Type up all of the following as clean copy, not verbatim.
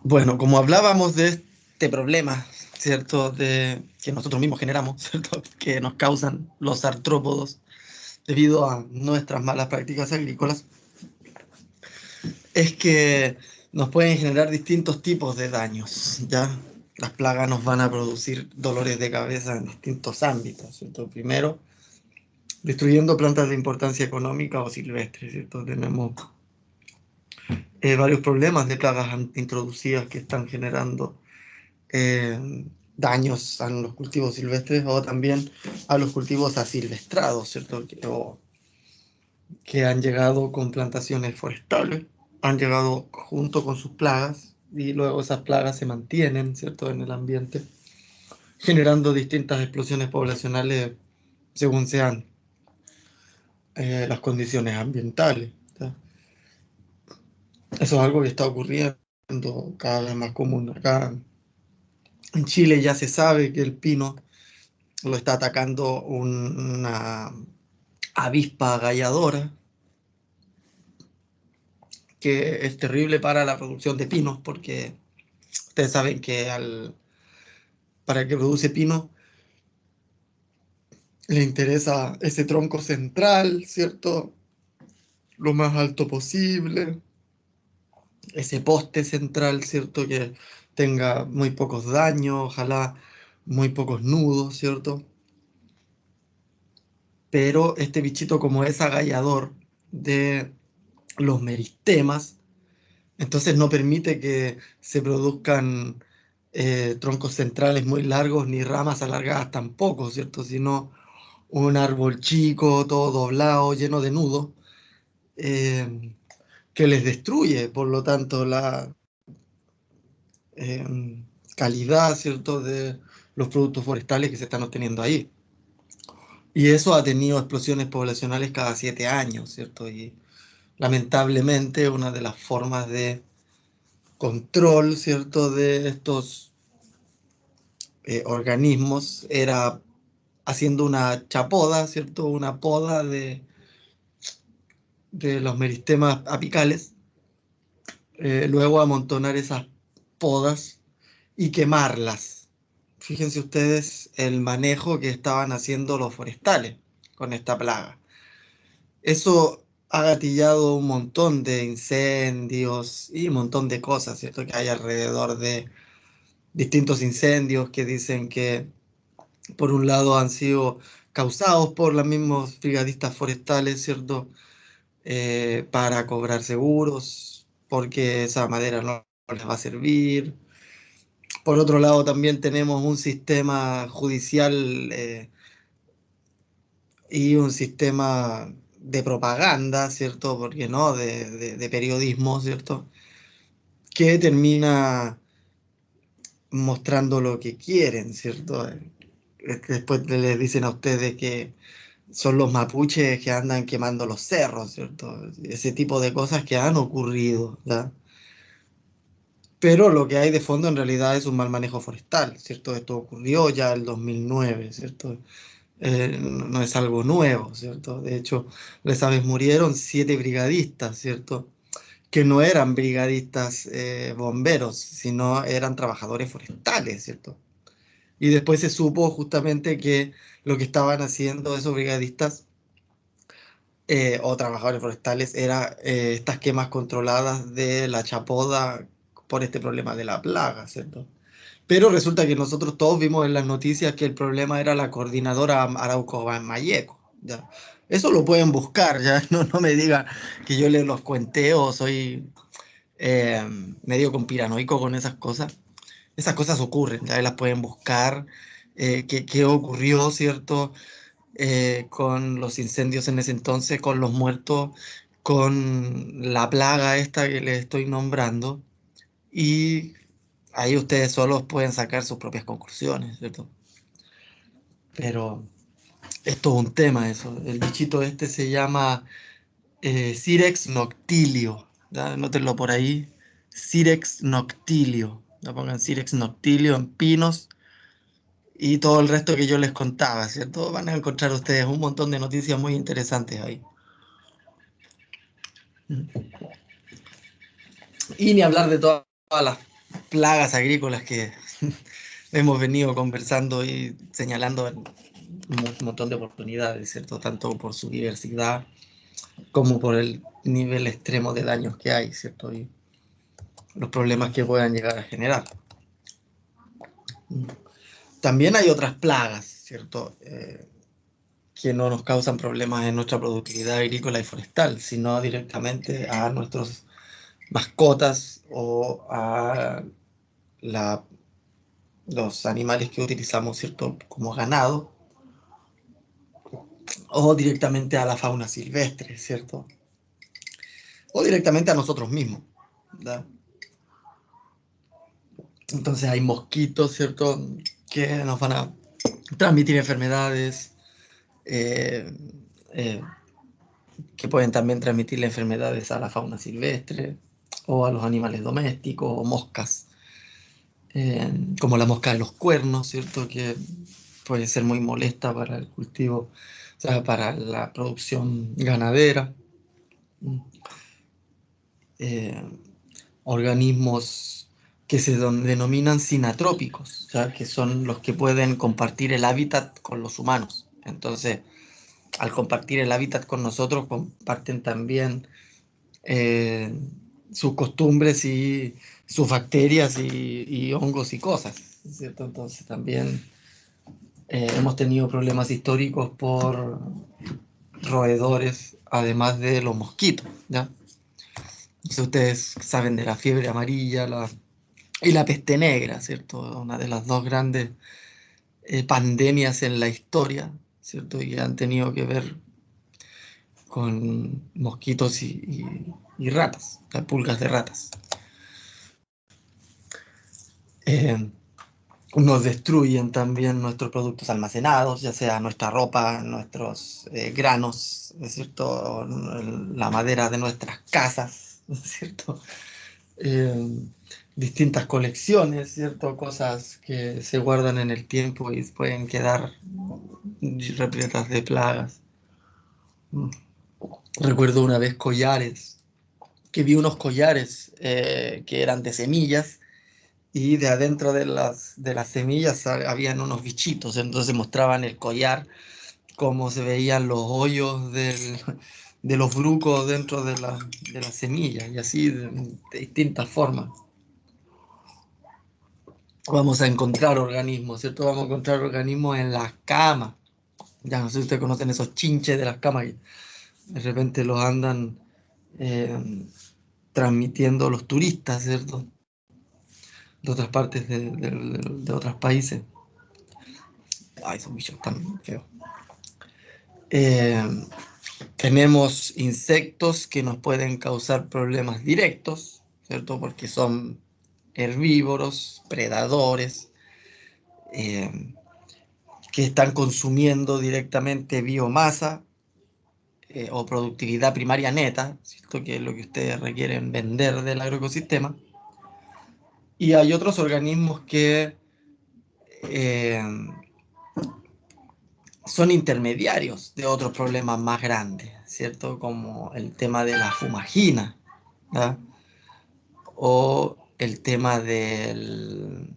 Bueno, como hablábamos de este problema, ¿cierto? Que nosotros mismos generamos, ¿cierto? Que nos causan los artrópodos debido a nuestras malas prácticas agrícolas, es que nos pueden generar distintos tipos de daños, ¿ya? Las plagas nos van a producir dolores de cabeza en distintos ámbitos, ¿cierto? Primero, destruyendo plantas de importancia económica o silvestres, ¿cierto? Tenemos varios problemas de plagas introducidas que están generando daños a los cultivos silvestres o también a los cultivos asilvestrados, ¿cierto? Que han llegado con plantaciones forestales, han llegado junto con sus plagas y luego esas plagas se mantienen, ¿cierto? En el ambiente, generando distintas explosiones poblacionales según sean las condiciones ambientales, ¿tá? Eso es algo que está ocurriendo cada vez más común. Acá en Chile ya se sabe que el pino lo está atacando una avispa agalladora, que es terrible para la producción de pinos, porque ustedes saben que para el que produce pino le interesa ese tronco central, ¿cierto? Lo más alto posible, ese poste central, ¿cierto? Que tenga muy pocos daños, ojalá muy pocos nudos, ¿cierto? Pero este bichito, como es agallador de los meristemas, entonces no permite que se produzcan troncos centrales muy largos ni ramas alargadas tampoco, ¿cierto? Sino un árbol chico, todo doblado, lleno de nudos, eh, que les destruye, por lo tanto, la calidad, ¿cierto?, de los productos forestales que se están obteniendo ahí. Y eso ha tenido explosiones poblacionales cada 7 años, ¿cierto? Y lamentablemente una de las formas de control, ¿cierto?, de estos organismos era haciendo una chapoda, ¿cierto? Una poda de los meristemas apicales, luego amontonar esas podas y quemarlas. Fíjense ustedes el manejo que estaban haciendo los forestales con esta plaga. Eso ha gatillado un montón de incendios y un montón de cosas, ¿cierto? Que hay alrededor de distintos incendios que dicen que por un lado han sido causados por los mismos brigadistas forestales, ¿cierto? Para cobrar seguros, porque esa madera no les va a servir. Por otro lado, también tenemos un sistema judicial y un sistema de propaganda, ¿cierto? Porque no, de periodismo, ¿cierto? Que termina mostrando lo que quieren, ¿cierto? Es que después les dicen a ustedes que son los mapuches que andan quemando los cerros, ¿cierto? Ese tipo de cosas que han ocurrido, ¿ya? Pero lo que hay de fondo en realidad es un mal manejo forestal, ¿cierto? Esto ocurrió ya en el 2009, ¿cierto? No es algo nuevo, ¿cierto? De hecho, les sabes, murieron 7 brigadistas, ¿cierto? Que no eran brigadistas bomberos, sino eran trabajadores forestales, ¿cierto? Y después se supo justamente que lo que estaban haciendo esos brigadistas o trabajadores forestales era estas quemas controladas de la chapoda por este problema de la plaga, ¿cierto? Pero resulta que nosotros todos vimos en las noticias que el problema era la coordinadora Arauco Mayeco, ¿ya? Eso lo pueden buscar, ya no me digan que yo les los cuente o soy eh, medio conspiranoico con esas cosas. Esas cosas ocurren, ya las pueden buscar, qué ocurrió, ¿cierto? Con los incendios en ese entonces, con los muertos, con la plaga esta que les estoy nombrando, y ahí ustedes solos pueden sacar sus propias conclusiones, ¿cierto? Pero esto es un tema, eso. El bichito este se llama Cirex noctilio, ¿ya? Anótenlo por ahí. Cirex noctilio. Ya pongan Cirex noctilio en pinos y todo el resto que yo les contaba, ¿cierto? Van a encontrar ustedes un montón de noticias muy interesantes ahí. Y ni hablar de todas las plagas agrícolas que hemos venido conversando y señalando en un montón de oportunidades, ¿cierto? Tanto por su diversidad como por el nivel extremo de daños que hay, ¿cierto? Y los problemas que puedan llegar a generar. También hay otras plagas, ¿cierto? Que no nos causan problemas en nuestra productividad agrícola y forestal, sino directamente a nuestros mascotas o a la, los animales que utilizamos, ¿cierto? Como ganado, o directamente a la fauna silvestre, ¿cierto? O directamente a nosotros mismos, ¿verdad? Entonces hay mosquitos, ¿cierto? Que nos van a transmitir enfermedades, eh, eh, que pueden también transmitirle enfermedades a la fauna silvestre o a los animales domésticos o moscas, como la mosca de los cuernos, ¿cierto? Que puede ser muy molesta para el cultivo, o sea, para la producción ganadera. Eh, organismos que se denominan sinatrópicos, o sea, que son los que pueden compartir el hábitat con los humanos. Entonces, al compartir el hábitat con nosotros, comparten también eh, sus costumbres y sus bacterias y hongos y cosas, ¿cierto? Entonces también hemos tenido problemas históricos por roedores, además de los mosquitos, ¿ya? Si ustedes saben de la fiebre amarilla y la peste negra, ¿cierto? Una de las dos grandes pandemias en la historia, ¿cierto? Y han tenido que ver con mosquitos y ratas, las pulgas de ratas. Eh, Nos destruyen también nuestros productos almacenados, ya sea nuestra ropa, nuestros granos, ¿no es cierto? La madera de nuestras casas, ¿no es cierto? Eh, Distintas colecciones, ¿cierto? Cosas que se guardan en el tiempo y pueden quedar repletas de plagas. Recuerdo una vez collares, que vi unos collares que eran de semillas y de adentro de las semillas habían unos bichitos, entonces mostraban el collar, cómo se veían los hoyos de los brucos dentro de las semillas y así de distintas formas. Vamos a encontrar organismos, ¿cierto? Vamos a encontrar organismos en las camas. Ya no sé si ustedes conocen esos chinches de las camas que de repente los andan eh, transmitiendo los turistas, ¿cierto? De otras partes de otros países. Ay, esos bichos tan feos. Eh, Tenemos insectos que nos pueden causar problemas directos, ¿cierto? Porque son herbívoros, predadores, eh, que están consumiendo directamente biomasa o productividad primaria neta, ¿cierto? Que es lo que ustedes requieren vender del agroecosistema. Y hay otros organismos que eh, son intermediarios de otros problemas más grandes, ¿cierto? Como el tema de la fumagina, ¿verdad? O el tema del...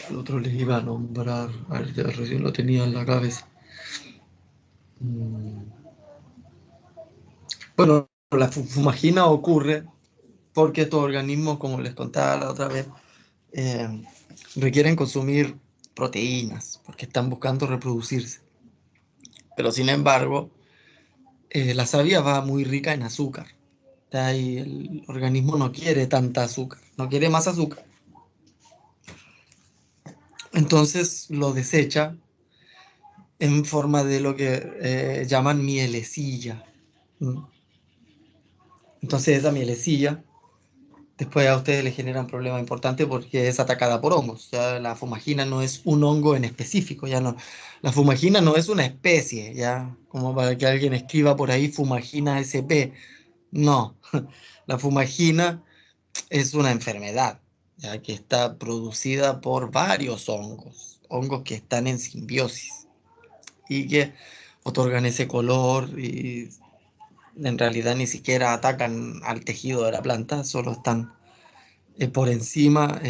Al otro les iba a nombrar, a ver, ya recién lo tenía en la cabeza. Mm. Bueno, la fumagina ocurre porque estos organismos, como les contaba la otra vez, eh, requieren consumir proteínas porque están buscando reproducirse. Pero sin embargo, la savia va muy rica en azúcar. Y el organismo no quiere tanta azúcar, no quiere más azúcar. Entonces lo desecha en forma de lo que llaman mielecilla. ¿Mm? Entonces esa mielecilla después a ustedes les genera un problema importante porque es atacada por hongos. O sea, la fumagina no es un hongo en específico, ya no. La fumagina no es una especie, ya, como para que alguien escriba por ahí fumagina SP. No, la fumagina es una enfermedad, ya que está producida por varios hongos, hongos que están en simbiosis y que otorgan ese color y en realidad ni siquiera atacan al tejido de la planta, solo están por encima,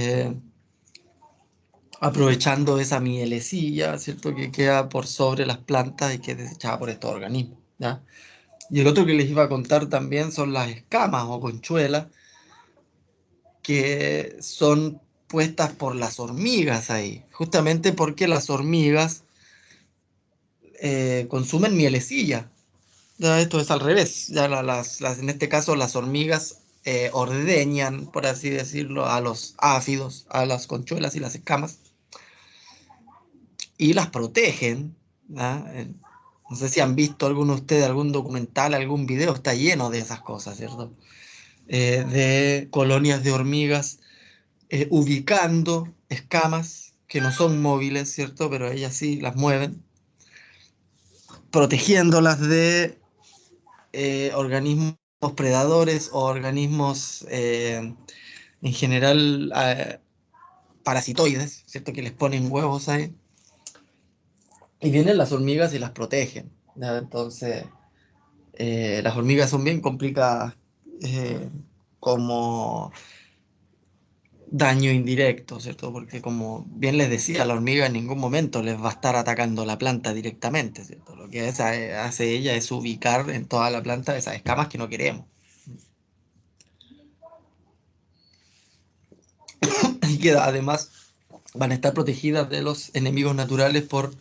aprovechando esa mielecilla, ¿cierto? Que queda por sobre las plantas y que es desechada por estos organismos, ¿ya? Y el otro que les iba a contar también son las escamas o conchuelas, que son puestas por las hormigas ahí, justamente porque las hormigas consumen mielecilla. Ya esto es al revés. Ya en este caso las hormigas ordeñan, por así decirlo, a los áfidos, a las conchuelas y las escamas, y las protegen. ¿Ya? No sé si han visto alguno de ustedes algún documental, algún video, está lleno de esas cosas, ¿cierto? De colonias de hormigas ubicando escamas que no son móviles, ¿cierto? Pero ellas sí las mueven, protegiéndolas de organismos predadores o organismos en general parasitoides, ¿cierto? Que les ponen huevos ahí. Y vienen las hormigas y las protegen, ¿ya? Entonces, las hormigas son bien complicadas eh, como daño indirecto, ¿cierto? Porque como bien les decía, la hormiga en ningún momento les va a estar atacando la planta directamente, ¿cierto? Lo que hace ella es ubicar en toda la planta esas escamas que no queremos. Y que además van a estar protegidas de los enemigos naturales por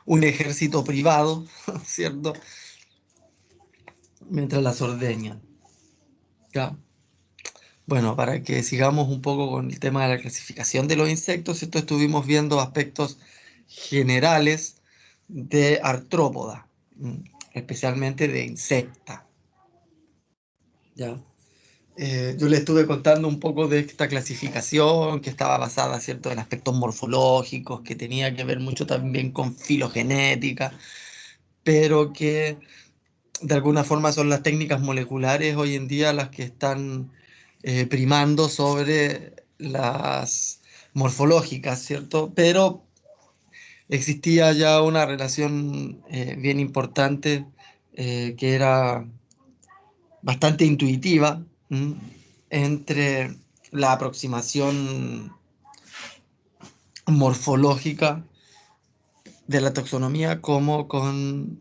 un ejército privado, ¿cierto? Mientras las ordeñan. ¿Ya? Bueno, para que sigamos un poco con el tema de la clasificación de los insectos, ¿cierto? Estuvimos viendo aspectos generales de artrópoda, especialmente de insecta. ¿Ya? Yo le estuve contando un poco de esta clasificación que estaba basada, ¿cierto?, en aspectos morfológicos, que tenía que ver mucho también con filogenética, pero que de alguna forma son las técnicas moleculares hoy en día las que están primando sobre las morfológicas, ¿cierto? Pero existía ya una relación bien importante que era bastante intuitiva, entre la aproximación morfológica de la taxonomía como con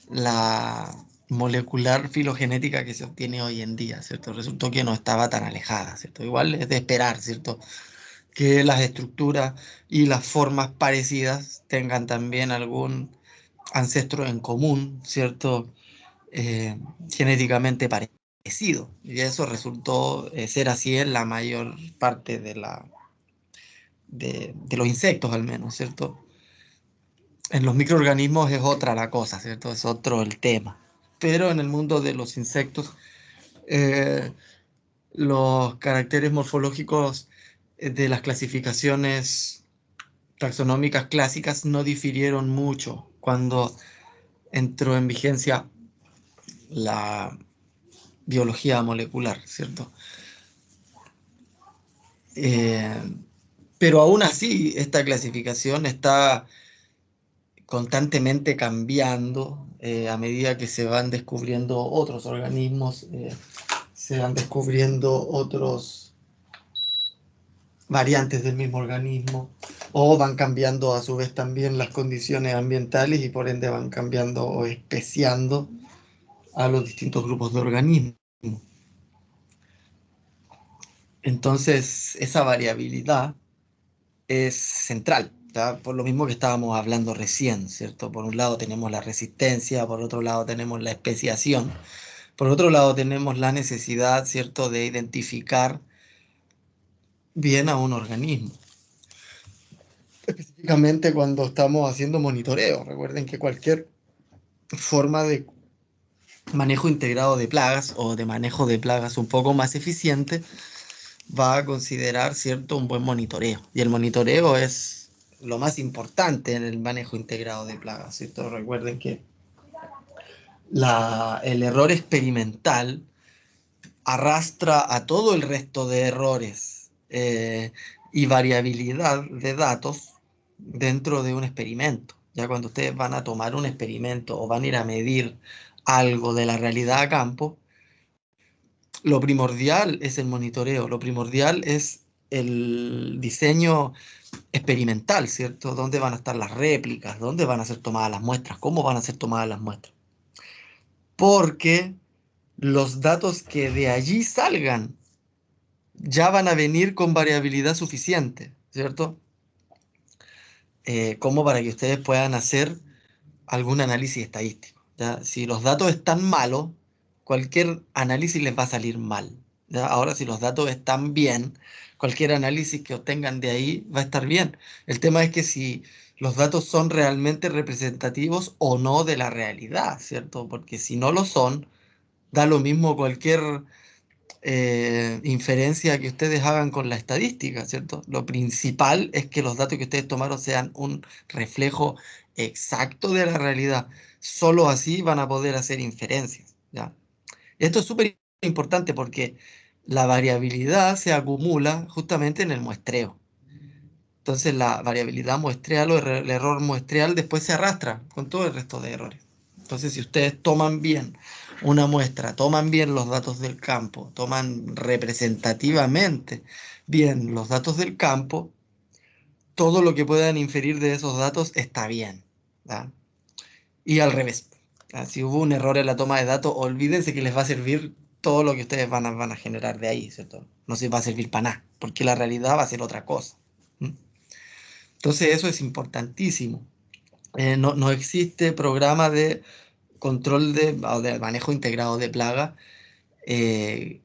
la molecular filogenética que se obtiene hoy en día, ¿cierto? Resultó que no estaba tan alejada, ¿cierto? Igual es de esperar, ¿cierto?, que las estructuras y las formas parecidas tengan también algún ancestro en común, ¿cierto? Genéticamente parecido. Y eso resultó ser así en la mayor parte de los insectos, al menos, ¿cierto? En los microorganismos es otra la cosa, ¿cierto? Es otro el tema. Pero en el mundo de los insectos, eh, los caracteres morfológicos de las clasificaciones taxonómicas clásicas no difirieron mucho cuando entró en vigencia la biología molecular, ¿cierto? Eh, pero aún así, esta clasificación está constantemente cambiando a medida que se van descubriendo otros organismos, se van descubriendo otros variantes del mismo organismo, o van cambiando a su vez también las condiciones ambientales y por ende van cambiando o especiando a los distintos grupos de organismos. Entonces, esa variabilidad es central, ¿tá? Por lo mismo que estábamos hablando recién, ¿cierto? Por un lado tenemos la resistencia, por otro lado tenemos la especiación, por otro lado tenemos la necesidad, ¿cierto?, de identificar bien a un organismo. Específicamente cuando estamos haciendo monitoreo. Recuerden que cualquier forma de manejo integrado de plagas o de manejo de plagas un poco más eficiente va a considerar, ¿cierto?, un buen monitoreo. Y el monitoreo es lo más importante en el manejo integrado de plagas, ¿cierto? Recuerden que el error experimental arrastra a todo el resto de errores y variabilidad de datos dentro de un experimento. Ya cuando ustedes van a tomar un experimento o van a ir a medir algo de la realidad a campo, lo primordial es el monitoreo, lo primordial es el diseño experimental, ¿cierto? ¿Dónde van a estar las réplicas? ¿Dónde van a ser tomadas las muestras? ¿Cómo van a ser tomadas las muestras? Porque los datos que de allí salgan ya van a venir con variabilidad suficiente, ¿cierto? Como para que ustedes puedan hacer algún análisis estadístico, ¿ya? Si los datos están malos, cualquier análisis les va a salir mal, ¿ya? Ahora, si los datos están bien, cualquier análisis que obtengan de ahí va a estar bien. El tema es que si los datos son realmente representativos o no de la realidad, ¿cierto? Porque si no lo son, da lo mismo cualquier inferencia que ustedes hagan con la estadística, ¿cierto? Lo principal es que los datos que ustedes tomaron sean un reflejo exacto de la realidad. Solo así van a poder hacer inferencias, ¿ya? Esto es súper importante porque la variabilidad se acumula justamente en el muestreo. Entonces la variabilidad muestreal o el error muestreal después se arrastra con todo el resto de errores. Entonces si ustedes toman bien una muestra, toman bien los datos del campo, toman representativamente bien los datos del campo, todo lo que puedan inferir de esos datos está bien, ¿ya? Y al revés. ¿Ya? Si hubo un error en la toma de datos, olvídense que les va a servir todo lo que ustedes van a generar de ahí, ¿cierto? No se va a servir para nada, porque la realidad va a ser otra cosa. ¿Mm? Entonces eso es importantísimo. No existe programa de control o de manejo integrado de plaga eh,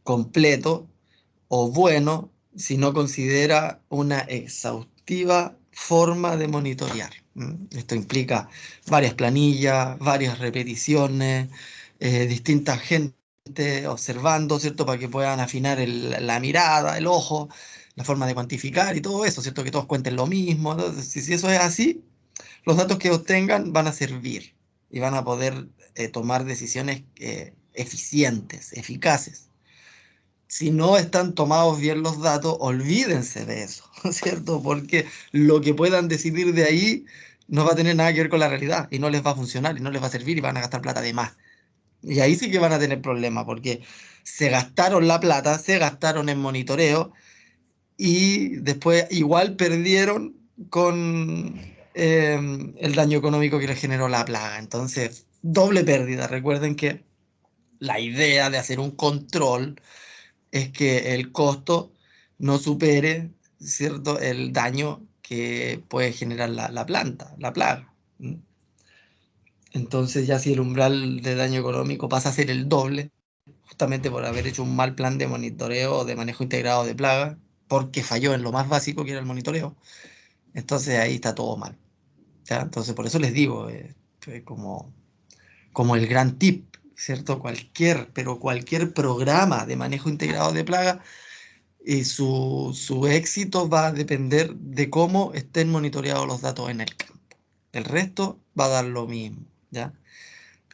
completo o bueno si no considera una exhaustiva forma de monitorear. Esto implica varias planillas, varias repeticiones, distinta gente observando, ¿cierto? Para que puedan afinar la mirada, el ojo, la forma de cuantificar y todo eso, ¿cierto? Que todos cuenten lo mismo. Entonces, si eso es así, los datos que obtengan van a servir y van a poder tomar decisiones eficientes, eficaces. Si no están tomados bien los datos, olvídense de eso, ¿cierto? Porque lo que puedan decidir de ahí no va a tener nada que ver con la realidad y no les va a funcionar y no les va a servir y van a gastar plata de más. Y ahí sí que van a tener problemas porque se gastaron la plata, se gastaron en monitoreo y después igual perdieron con el daño económico que les generó la plaga. Entonces, doble pérdida. Recuerden que la idea de hacer un control es que el costo no supere, ¿cierto?, el daño que puede generar la planta, la plaga. ¿Mm? Entonces ya si el umbral de daño económico pasa a ser el doble, justamente por haber hecho un mal plan de monitoreo o de manejo integrado de plagas, porque falló en lo más básico que era el monitoreo, entonces ahí está todo mal. ¿Ya? Entonces por eso les digo, como el gran tip, ¿cierto? Pero cualquier programa de manejo integrado de plagas y su éxito va a depender de cómo estén monitoreados los datos en el campo. El resto va a dar lo mismo, ¿ya?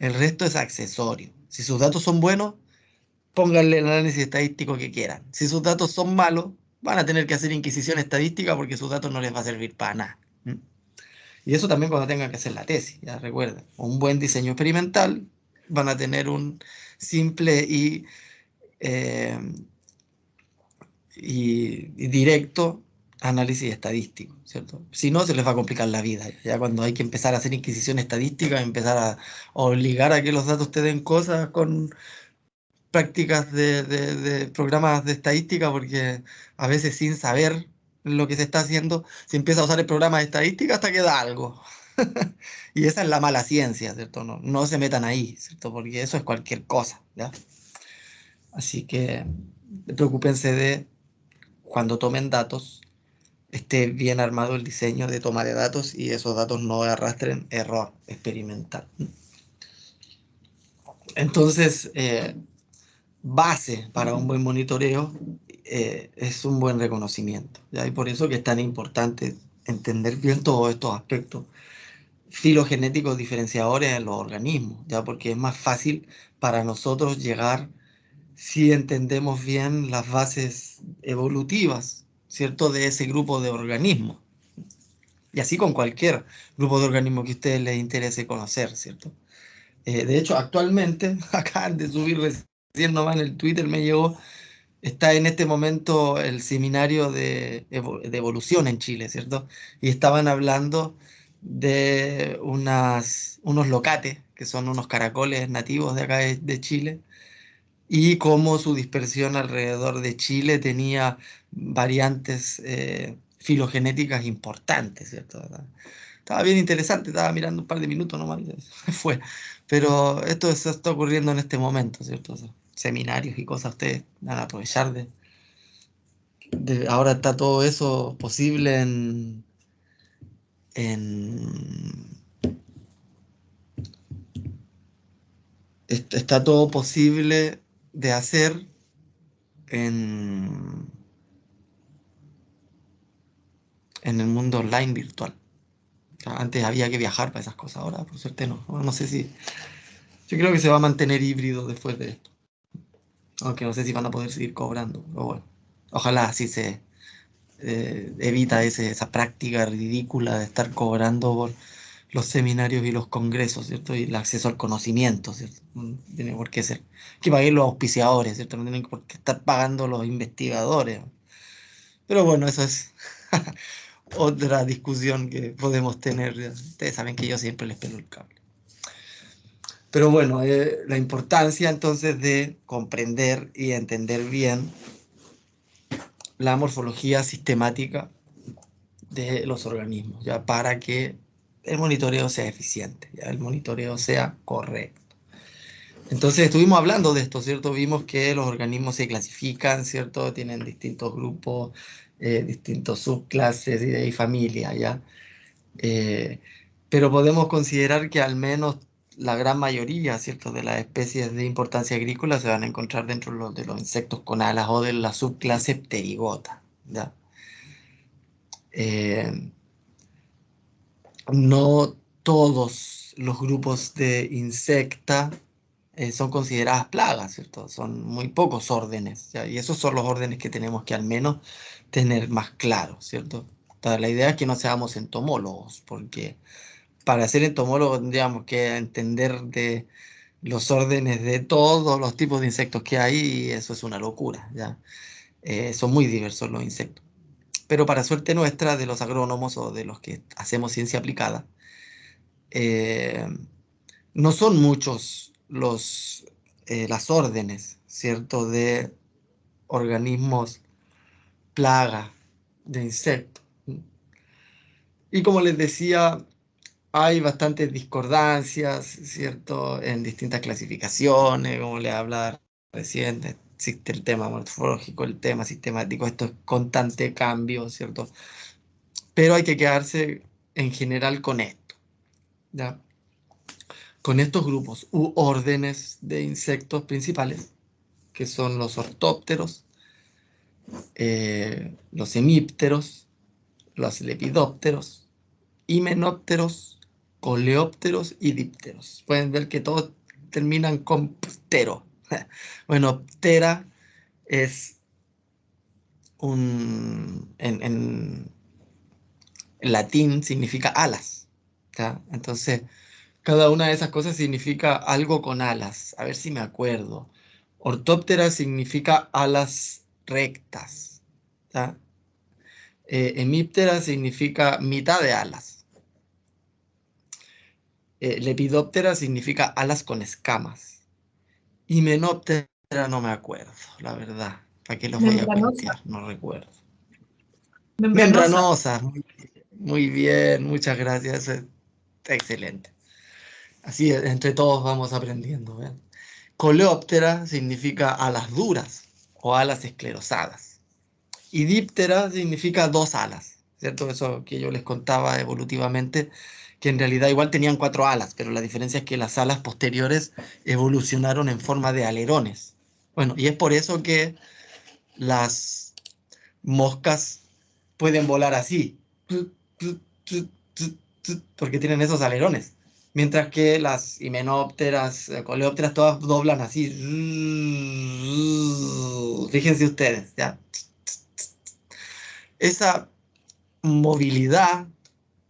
El resto es accesorio. Si sus datos son buenos, pónganle el análisis estadístico que quieran. Si sus datos son malos, van a tener que hacer inquisición estadística porque sus datos no les va a servir para nada. ¿Mm? Y eso también cuando tengan que hacer la tesis, ya recuerden. Un buen diseño experimental, van a tener un simple eh, y directo análisis estadístico, ¿cierto? Si no, se les va a complicar la vida. Ya cuando hay que empezar a hacer inquisición estadística, empezar a obligar a que los datos te den cosas con prácticas de programas de estadística, porque a veces sin saber lo que se está haciendo, se empieza a usar el programa de estadística hasta que da algo. Y esa es la mala ciencia, ¿cierto? No se metan ahí, ¿cierto? Porque eso es cualquier cosa, ¿ya? Así que preocúpense de cuando tomen datos, esté bien armado el diseño de toma de datos y esos datos no arrastren error experimental. Entonces, base para un buen monitoreo es un buen reconocimiento, ¿ya? Y por eso que es tan importante entender bien todos estos aspectos filogenéticos diferenciadores en los organismos, ¿ya? Porque es más fácil para nosotros llegar si entendemos bien las bases evolutivas, ¿cierto? De ese grupo de organismos. Y así con cualquier grupo de organismos que a ustedes les interese conocer, ¿cierto? De hecho, actualmente, acaban de subir recién nomás en el Twitter, me llegó, está en este momento el seminario de evolución en Chile, ¿cierto? Y estaban hablando de unos locates, que son unos caracoles nativos de acá de Chile, y cómo su dispersión alrededor de Chile tenía variantes filogenéticas importantes, ¿cierto? Estaba bien interesante, estaba mirando un par de minutos nomás, y se fue. Pero esto está ocurriendo en este momento, ¿cierto? O sea, seminarios y cosas, ustedes van a aprovechar ahora está todo eso posible en está todo posible de hacer en, en el mundo online virtual. O sea, antes había que viajar para esas cosas, ahora por suerte no. No sé si. Yo creo que se va a mantener híbrido después de esto. Aunque no sé si van a poder seguir cobrando. Pero bueno, ojalá así se evita esa práctica ridícula de estar cobrando por los seminarios y los congresos, ¿cierto? Y el acceso al conocimiento, ¿cierto? No tiene por qué ser. Que paguen los auspiciadores, ¿cierto? No tienen por qué estar pagando los investigadores. Pero bueno, eso es otra discusión que podemos tener. Ustedes saben que yo siempre les pelo el cable. Pero bueno, la importancia entonces de comprender y entender bien la morfología sistemática de los organismos, ya para que el monitoreo sea eficiente, ya el monitoreo sea correcto. Entonces estuvimos hablando de esto, ¿cierto? Vimos que los organismos se clasifican, ¿cierto? Tienen distintos grupos, distintos subclases y de ahí familia, ¿ya? Eh, pero podemos considerar que al menos la gran mayoría, ¿cierto?, de las especies de importancia agrícola se van a encontrar dentro de los insectos con alas o de la subclase Pterygota, ¿ya? Eh, no todos los grupos de insecta son consideradas plagas, ¿cierto? Son muy pocos órdenes, ¿ya? Y esos son los órdenes que tenemos que al menos tener más claros, ¿cierto? Entonces, la idea es que no seamos entomólogos, porque para ser entomólogo tendríamos que entender de los órdenes de todos los tipos de insectos que hay y eso es una locura, ¿ya? Son muy diversos los insectos. Pero para suerte nuestra, de los agrónomos o de los que hacemos ciencia aplicada, eh, no son muchos las órdenes, ¿cierto?, de organismos plaga de insectos. Y como les decía, hay bastantes discordancias, ¿cierto?, en distintas clasificaciones, como le hablaba recién, existe el tema morfológico, el tema sistemático, esto es constante cambio, ¿cierto? Pero hay que quedarse en general con esto, ¿ya? Con estos grupos u órdenes de insectos principales, que son los ortópteros, los hemípteros, los lepidópteros, himenópteros, coleópteros y dípteros. Pueden ver que todos terminan con ptero. Bueno, ptera es en latín significa alas, ¿ya? Entonces, cada una de esas cosas significa algo con alas. A ver si me acuerdo. Ortóptera significa alas rectas, ¿ya? Hemíptera significa mitad de alas. Lepidóptera significa alas con escamas. Himenóptera no me acuerdo, la verdad. ¿Para qué los voy a Membranosa, cuentear? No recuerdo. membranosa. Membranosa, muy bien, muchas gracias. Eso está excelente. Así entre todos vamos aprendiendo. ¿Ven? Coleóptera significa alas duras o alas esclerosadas. Y díptera significa dos alas, ¿cierto? Eso que yo les contaba evolutivamente, que en realidad igual tenían cuatro alas, pero la diferencia es que las alas posteriores evolucionaron en forma de alerones. Bueno, y es por eso que las moscas pueden volar así, porque tienen esos alerones. Mientras que las himenópteras, coleópteras, todas doblan así. Fíjense ustedes, ¿ya? Esa movilidad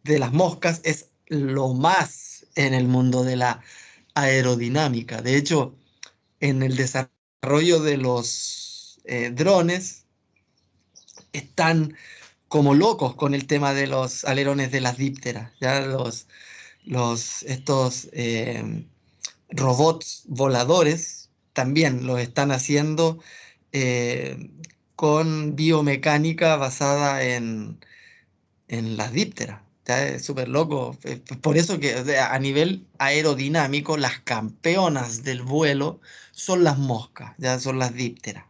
de las moscas es lo más en el mundo de la aerodinámica. De hecho, en el desarrollo de los drones, están como locos con el tema de los alerones de las dípteras, ¿ya? Estos robots voladores también lo están haciendo eh, con biomecánica basada en las dípteras. Ya es súper loco. Por eso que, o sea, a nivel aerodinámico, las campeonas del vuelo son las moscas, ya son las dípteras.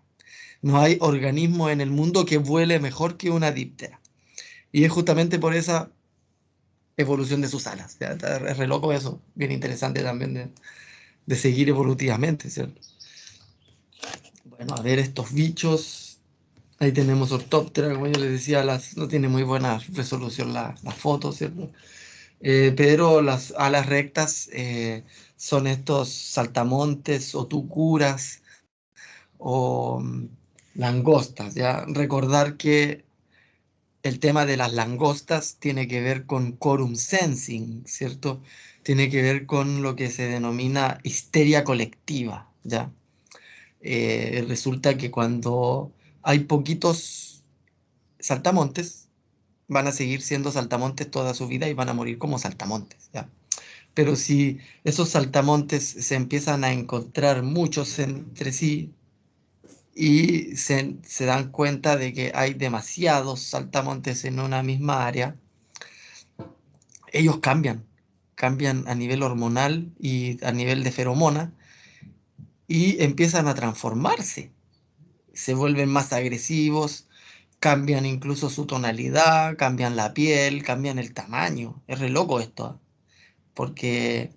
No hay organismo en el mundo que vuele mejor que una díptera. Y es justamente por esa evolución de sus alas. Ya, es re loco eso. Bien interesante también de seguir evolutivamente, ¿cierto? Bueno, a ver estos bichos. Ahí tenemos Orthoptera, como yo les decía, no tiene muy buena resolución la foto, ¿cierto? Pero las alas rectas son estos saltamontes o tucuras o langostas, ¿ya? Recordar que el tema de las langostas tiene que ver con quorum sensing, ¿cierto? Tiene que ver con lo que se denomina histeria colectiva, ¿ya? Resulta que cuando hay poquitos saltamontes, van a seguir siendo saltamontes toda su vida y van a morir como saltamontes, ¿ya? Pero si esos saltamontes se empiezan a encontrar muchos entre sí y se dan cuenta de que hay demasiados saltamontes en una misma área, ellos cambian a nivel hormonal y a nivel de feromona y empiezan a transformarse. Se vuelven más agresivos, cambian incluso su tonalidad, cambian la piel, cambian el tamaño. Es re loco esto, ¿eh? Porque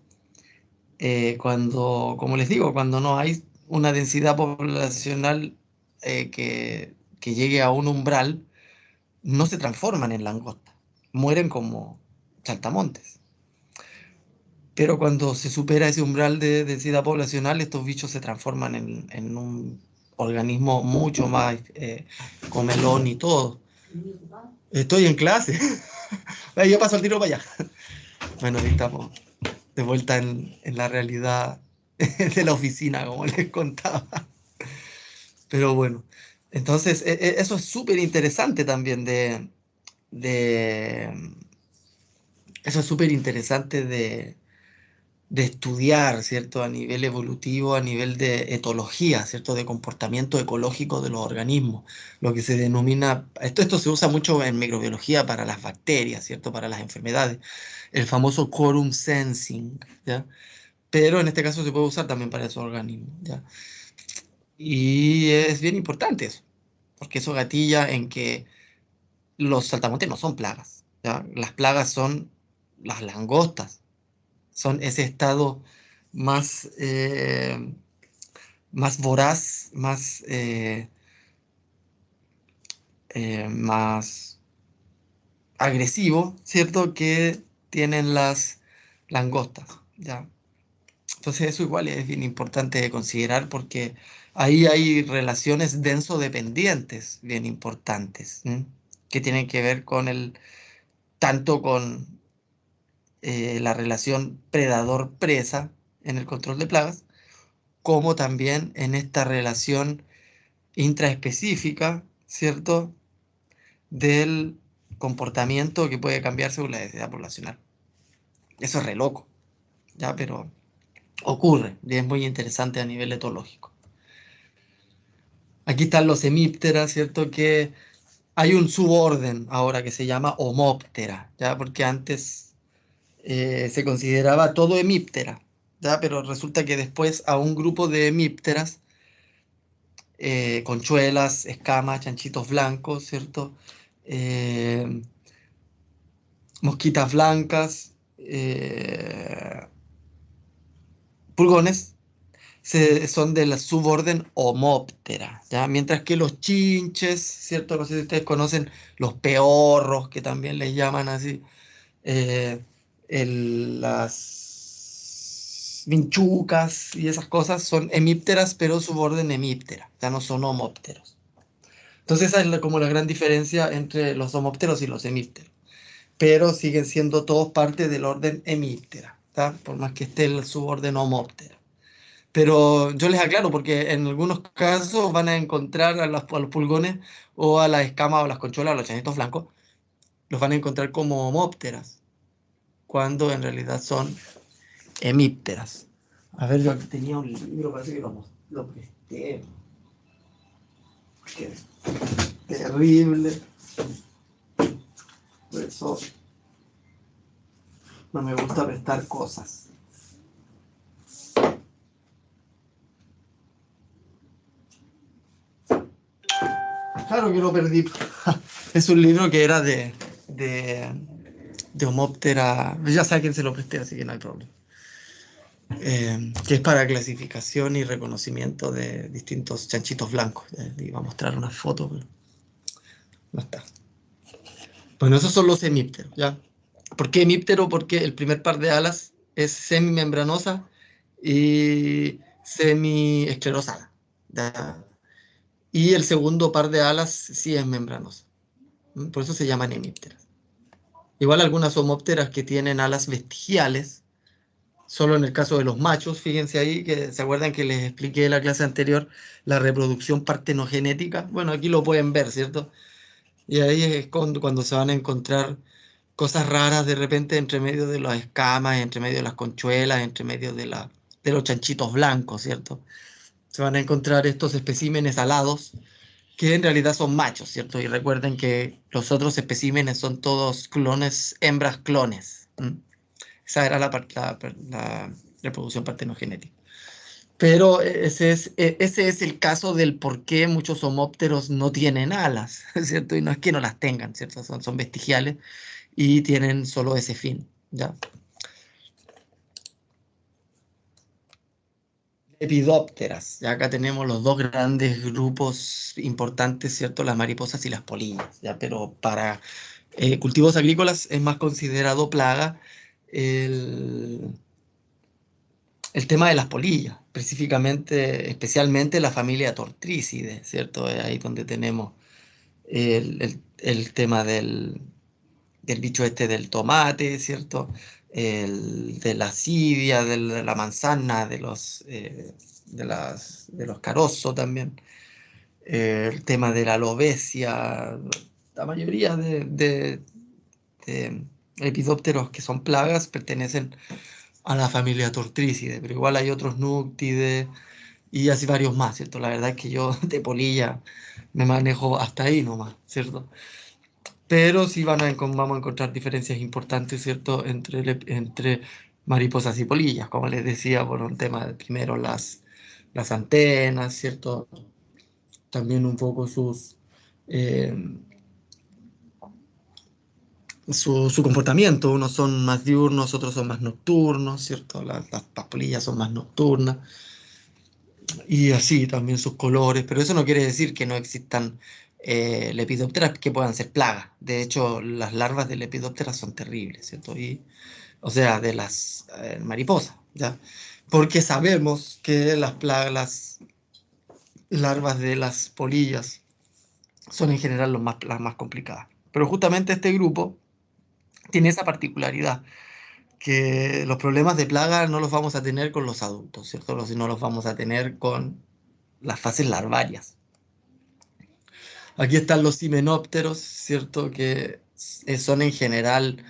como les digo, cuando no hay una densidad poblacional que llegue a un umbral, no se transforman en langosta, mueren como saltamontes. Pero cuando se supera ese umbral de densidad poblacional, estos bichos se transforman en un organismo mucho más comelón y todo. Estoy en clase. Ahí ya paso el tiro para allá. Bueno, ahí estamos de vuelta en la realidad de la oficina, como les contaba. Pero bueno, entonces eso es súper interesante también de, eso es súper interesante de estudiar, ¿cierto? A nivel evolutivo, a nivel de etología, ¿cierto? De comportamiento ecológico de los organismos. Lo que se denomina, esto se usa mucho en microbiología para las bacterias, ¿cierto? Para las enfermedades. El famoso quorum sensing, ¿ya? Pero en este caso se puede usar también para esos organismos, ¿ya? Y es bien importante eso, porque eso gatilla en que los saltamontes no son plagas, ¿ya? Las plagas son las langostas, son ese estado más, más voraz, más agresivo, ¿cierto? Que tienen las langostas, ¿ya? Entonces eso igual es bien importante de considerar porque ahí hay relaciones denso-dependientes bien importantes, ¿m? Que tienen que ver con tanto con la relación predador-presa en el control de plagas, como también en esta relación intraespecífica, ¿cierto? Del comportamiento que puede cambiar según la densidad poblacional. Eso es re loco, ¿ya? Pero ocurre y es muy interesante a nivel etológico. Aquí están los hemípteras, ¿cierto? Que hay un suborden ahora que se llama Homóptera, ¿ya? Porque antes se consideraba todo hemíptera, ¿ya? Pero resulta que después a un grupo de hemípteras, conchuelas, escamas, chanchitos blancos, ¿cierto? Eh, Mosquitas blancas, pulgones, son de la suborden Homóptera, ¿ya? Mientras que los chinches, ¿cierto? No sé si ustedes conocen los peorros, que también les llaman así, eh, las vinchucas y esas cosas son hemípteras, pero suborden Hemíptera, ya no son homópteros. Entonces esa es como la gran diferencia entre los homópteros y los hemípteros, pero siguen siendo todos parte del orden Hemíptera. ¿tá? Por más que esté el suborden Homoptera. Pero yo les aclaro, porque en algunos casos van a encontrar a los pulgones o a las escamas o las conchuelas o los chanitos blancos, los van a encontrar como homópteras, cuando en realidad son hemípteras. A ver, yo aquí tenía un libro, parece que lo presté. Qué terrible. Por eso no me gusta prestar cosas. Claro que lo perdí. Es un libro que era de Homóptera. Ya sé a quién se lo presté, así que no hay problema. Que es para clasificación y reconocimiento de distintos chanchitos blancos. Iba a mostrar una foto, pero no está. Bueno, esos son los hemípteros, ¿ya? ¿Por qué hemíptero? Porque el primer par de alas es semimembranosa y semiesclerosada, ¿ya? Y el segundo par de alas sí es membranosa. Por eso se llaman hemípteras. Igual algunas homópteras que tienen alas vestigiales, solo en el caso de los machos, fíjense ahí, que se acuerdan que les expliqué en la clase anterior la reproducción partenogenética. Bueno, aquí lo pueden ver, ¿cierto? Y ahí es cuando se van a encontrar cosas raras de repente entre medio de las escamas, entre medio de las conchuelas, entre medio de los chanchitos blancos, ¿cierto? Se van a encontrar estos especímenes alados que en realidad son machos, ¿cierto? Y recuerden que los otros especímenes son todos clones, hembras clones. Esa era la reproducción partenogenética. Pero ese es el caso del por qué muchos homópteros no tienen alas, ¿cierto? Y no es que no las tengan, ¿cierto? Son vestigiales y tienen solo ese fin, ¿ya? Lepidópteras. Ya acá tenemos los dos grandes grupos importantes, ¿cierto? Las mariposas y las polillas, ¿ya? Pero para cultivos agrícolas es más considerado plaga el, el tema de las polillas, especialmente la familia Tortricidae, ¿cierto? Es ahí donde tenemos el tema del bicho este del tomate, ¿cierto? De la sidia, de la manzana, de los carozos también, el tema de la lobesia, la mayoría de epidópteros que son plagas pertenecen a la familia Tortricidae, pero igual hay otros núctides y así varios más, ¿cierto? La verdad es que yo de polilla me manejo hasta ahí nomás, ¿cierto? Pero sí vamos a encontrar diferencias importantes, ¿cierto?, entre mariposas y polillas, como les decía, por un tema de primero las antenas, ¿cierto? También un poco eh, su comportamiento. Unos son más diurnos, otros son más nocturnos, ¿cierto? Las polillas son más nocturnas. Y así también sus colores, pero eso no quiere decir que no existan lepidópteras que puedan ser plagas. De hecho, las larvas de lepidópteras son terribles, ¿cierto? O sea, de las mariposas, ¿ya? Porque sabemos que las larvas de las polillas son en general las más complicadas. Pero justamente este grupo tiene esa particularidad, que los problemas de plaga no los vamos a tener con los adultos, ¿cierto? Sino los vamos a tener con las fases larvarias. Aquí están los himenópteros, ¿cierto? Que son en general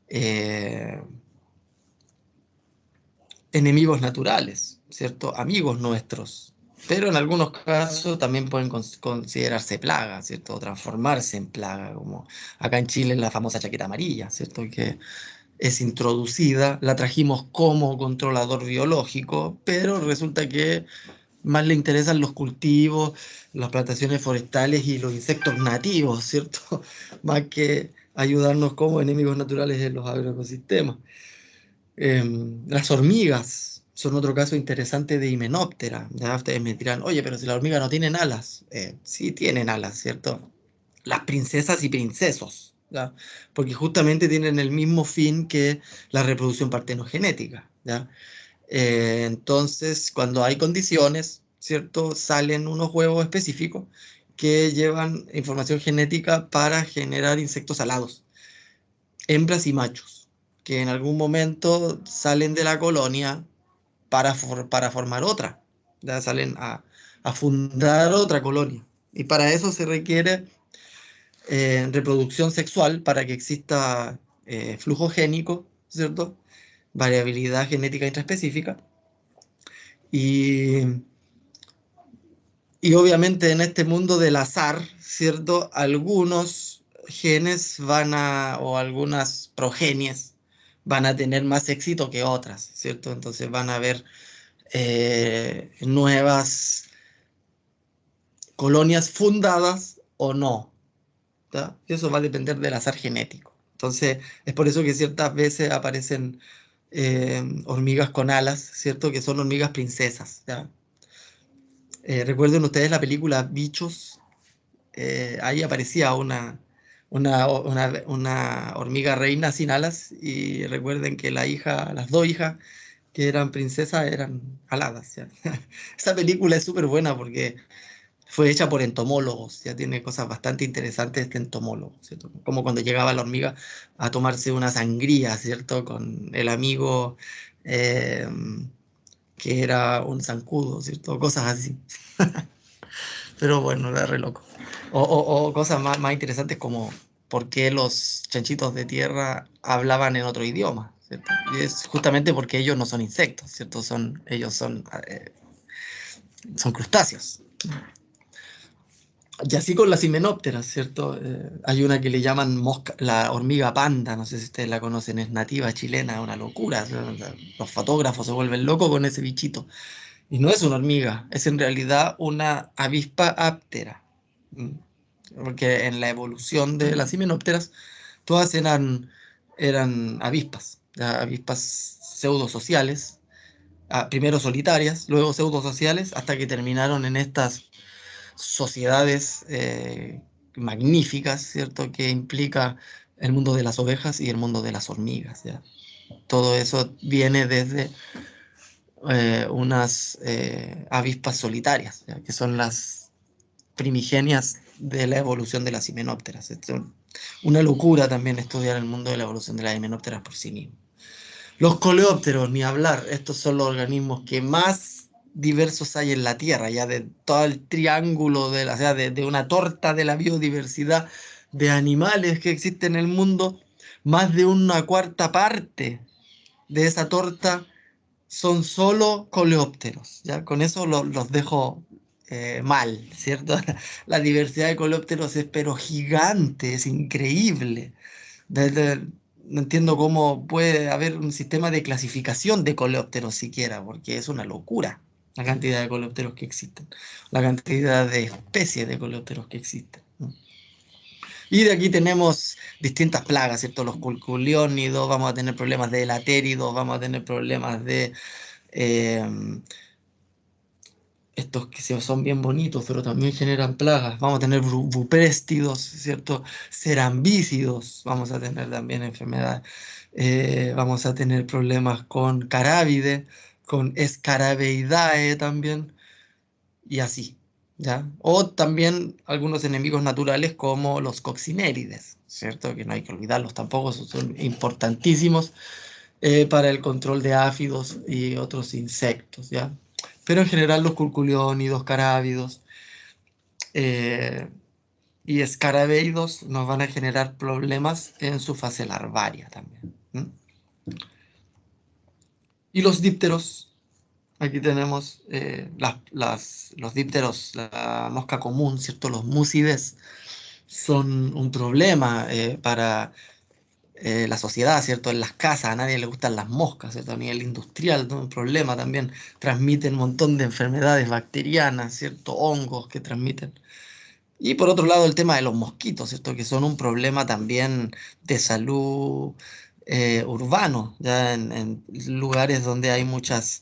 eh, enemigos naturales, ¿cierto? Amigos nuestros. Pero en algunos casos también pueden considerarse plagas, ¿cierto? O transformarse en plaga, como acá en Chile la famosa chaqueta amarilla, ¿cierto? Que es introducida, la trajimos como controlador biológico, pero resulta que más le interesan los cultivos, las plantaciones forestales y los insectos nativos, ¿cierto? Más que ayudarnos como enemigos naturales en los agroecosistemas. Las hormigas son otro caso interesante de himenóptera. Ya ustedes me dirán, oye, pero si las hormigas no tienen alas. Sí tienen alas, ¿cierto? Las princesas y princesos, ¿ya? Porque justamente tienen el mismo fin que la reproducción partenogenética, ¿ya? Entonces, cuando hay condiciones, ¿cierto? Salen unos huevos específicos que llevan información genética para generar insectos alados, hembras y machos. que en algún momento salen de la colonia para formar otra. Ya salen a fundar otra colonia. Y para eso se requiere reproducción sexual para que exista flujo génico, ¿cierto? Variabilidad genética intraespecífica. Y, y obviamente en este mundo del azar, ¿cierto? Algunos genes o algunas progenies van a tener más éxito que otras, ¿cierto? Entonces van a haber nuevas colonias fundadas o no, ¿tá? Y eso va a depender del azar genético. Entonces, es por eso que ciertas veces aparecen hormigas con alas, ¿cierto? Que son hormigas princesas, ¿ya? Recuerden ustedes la película Bichos, ahí aparecía una hormiga reina sin alas y recuerden que las dos hijas que eran princesas eran aladas, ¿ya? Esa película es súper buena porque fue hecha por entomólogos, ya tiene cosas bastante interesantes de entomólogos, ¿cierto? Como cuando llegaba la hormiga a tomarse una sangría, ¿cierto? Con el amigo eh, que era un zancudo, ¿cierto? Cosas así. Pero bueno, era re loco. O cosas más interesantes como por qué los chanchitos de tierra hablaban en otro idioma, ¿cierto? Y es justamente porque ellos no son insectos, ¿cierto? Ellos son crustáceos. Y así con las himenópteras, ¿cierto? Hay una que le llaman la hormiga panda, no sé si ustedes la conocen, es nativa chilena, es una locura. O sea, los fotógrafos se vuelven locos con ese bichito. Y no es una hormiga, es en realidad una avispa áptera. ¿Mm? Porque en la evolución de las himenópteras, todas eran avispas, ¿ya? Avispas pseudosociales, primero solitarias, luego pseudosociales, hasta que terminaron en estas sociedades magníficas, ¿cierto? Que implica el mundo de las ovejas y el mundo de las hormigas, ¿ya? Todo eso viene desde unas avispas solitarias, ¿ya? Que son las primigenias de la evolución de las himenópteras. Es una locura también estudiar el mundo de la evolución de las himenópteras por sí mismo. Los coleópteros, ni hablar, estos son los organismos que más diversos hay en la Tierra, ya de todo el triángulo, o sea, de una torta de la biodiversidad de animales que existe en el mundo, más de una cuarta parte de esa torta son solo coleópteros, ¿ya? Con eso los dejo mal, ¿cierto? La diversidad de coleópteros es pero gigante, es increíble. No entiendo cómo puede haber un sistema de clasificación de coleópteros siquiera, porque es una locura la cantidad de coleópteros que existen, la cantidad de especies de coleópteros que existen, ¿no? Y de aquí tenemos distintas plagas, ¿cierto? Los culculiónidos, vamos a tener problemas de latéridos, vamos a tener problemas de eh, estos que son bien bonitos, pero también generan plagas. Vamos a tener bupréstidos, ¿cierto? Cerambícidos, vamos a tener también enfermedades. Vamos a tener problemas con carábide, con escarabeidae también, y así, ¿ya? O también algunos enemigos naturales como los coccinérides, ¿cierto? Que no hay que olvidarlos tampoco, son importantísimos para el control de áfidos y otros insectos, ¿ya? Pero en general los curculiónidos, carábidos eh, y escarabeidos nos van a generar problemas en su fase larvaria también. ¿Mm? Y los dípteros, aquí tenemos los dípteros, la mosca común, ¿cierto? Los múcides son un problema para la sociedad, ¿cierto? En las casas a nadie le gustan las moscas, ¿cierto? A nivel industrial, ¿no? Un problema también. Transmiten un montón de enfermedades bacterianas, ¿cierto? Hongos que transmiten. Y por otro lado, el tema de los mosquitos, ¿cierto? Que son un problema también de salud urbano, ya en lugares donde hay muchos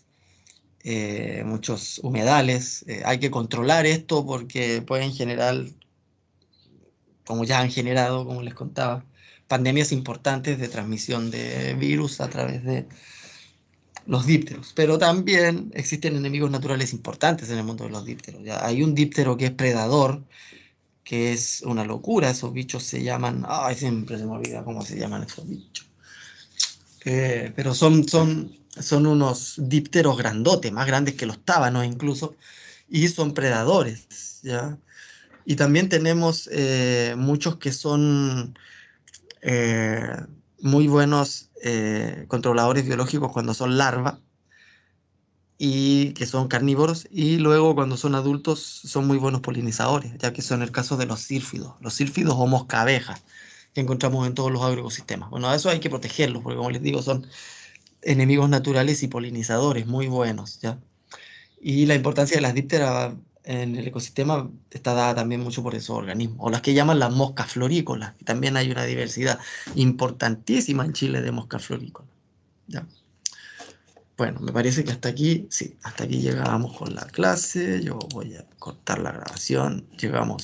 humedales. Hay que controlar esto porque pueden generar, como ya han generado, como les contaba, pandemias importantes de transmisión de virus a través de los dípteros. Pero también existen enemigos naturales importantes en el mundo de los dípteros. ¿Ya? Hay un díptero que es predador, que es una locura. Esos bichos se llaman... Ay, siempre se me olvida cómo se llaman esos bichos. pero son unos dípteros grandotes, más grandes que los tábanos incluso, y son predadores, ¿ya? Y también tenemos muchos que son eh, muy buenos controladores biológicos cuando son larvas y que son carnívoros, y luego cuando son adultos son muy buenos polinizadores, ya que son el caso de los sílfidos o mosca abejas que encontramos en todos los agroecosistemas. Bueno, a eso hay que protegerlos, porque como les digo, son enemigos naturales y polinizadores muy buenos, ¿ya? Y la importancia de las dípteras en el ecosistema está dada también mucho por esos organismos, o las que llaman las moscas florícolas, que también hay una diversidad importantísima en Chile de moscas florícolas, ¿ya? Bueno, me parece que hasta aquí, sí, hasta aquí llegábamos con la clase. Yo voy a cortar la grabación. Llegamos